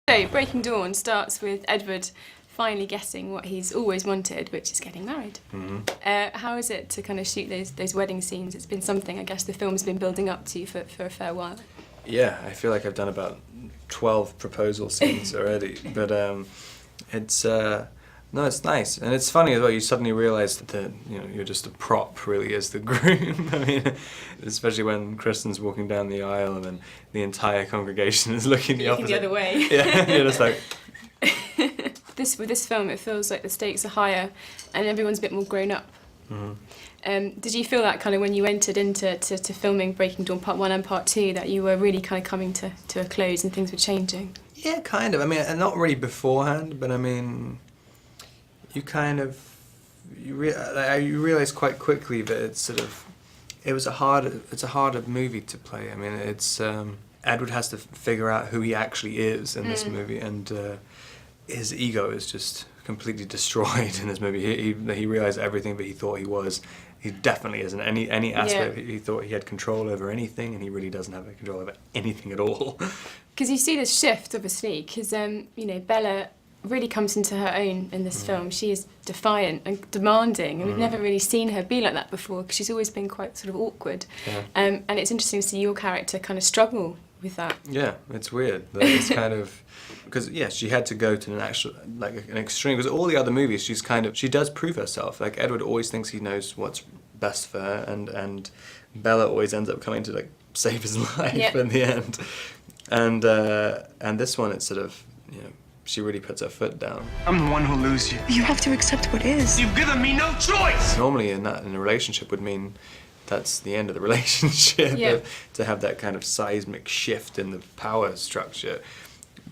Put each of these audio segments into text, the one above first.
So, Breaking Dawn starts with Edward finally getting what he's always wanted, which is getting married. Mm-hmm. How is it to kind of shoot those wedding scenes? It's been something, I guess, the film's been building up to for a fair while. Yeah, I feel like I've done about 12 proposal scenes already, but no, it's nice, and it's funny as well. You suddenly realise that you're just a prop, really, as the groom. I mean, especially when Kristen's walking down the aisle and then the entire congregation is looking the other way. Yeah, you're just like. With this film, it feels like the stakes are higher, and everyone's a bit more grown up. Mm-hmm. Did you feel that kind of when you entered into filming Breaking Dawn Part 1 and Part 2, that you were really kind of coming to a close and things were changing? Yeah, kind of. I mean, not really beforehand, but I mean, you realise quite quickly that it's a harder movie to play. I mean, it's Edward has to figure out who he actually is in this movie, and his ego is just completely destroyed in this movie. He realised everything that he thought he was. He definitely isn't. Any aspect he thought he had control over anything, and he really doesn't have control over anything at all. Because you see this shift, obviously, because Bella really comes into her own in this film. She is defiant and demanding, and we've never really seen her be like that before, because she's always been quite sort of awkward. Yeah. And it's interesting to see your character kind of struggle with that. Yeah, it's weird. It's kind of because she had to go to an extreme. Because all the other movies, she does prove herself. Like Edward always thinks he knows what's best for her, and Bella always ends up coming to save his life in the end. And this one, it's sort of she really puts her foot down. I'm the one who loses you. You have to accept what is. You've given me no choice! Normally in a relationship would mean that's the end of the relationship, to have that kind of seismic shift in the power structure.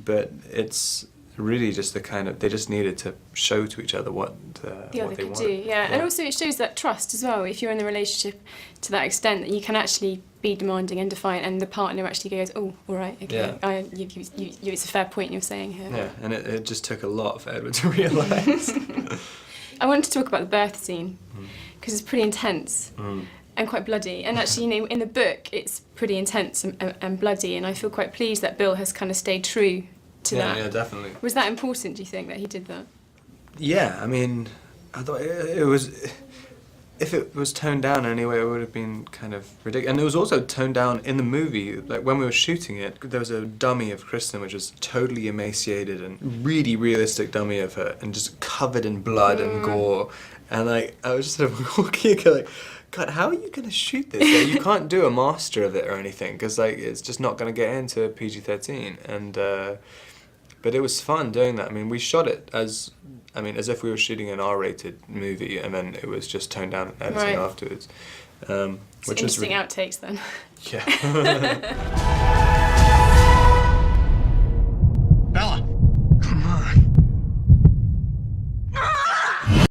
But it's really just they just needed to show to each other what the other they could want. do. Yeah, and also it shows that trust as well. If you're in the relationship to that extent, that you can actually be demanding and defiant, and the partner actually goes, "Oh, all right, okay, it's a fair point you're saying here." Yeah, and it just took a lot for Edward to realise. I wanted to talk about the birth scene because it's pretty intense. And quite bloody, and actually, in the book, it's pretty intense and bloody, and I feel quite pleased that Bill has kind of stayed true to that. Yeah, definitely. Was that important, do you think, that he did that? Yeah, I mean, I thought it was. If it was toned down anyway, it would have been kind of ridiculous. And it was also toned down in the movie. Like when we were shooting it, there was a dummy of Kristen, which was totally emaciated and really realistic dummy of her, and just covered in blood and gore. And I was just sort of walking, like, God, how are you going to shoot this? You can't do a master of it or anything, because it's just not going to get into PG-13. And but it was fun doing that. I mean, we shot it as if we were shooting an R-rated movie, and then it was just toned down and editing afterwards. Which interesting outtakes then. Yeah.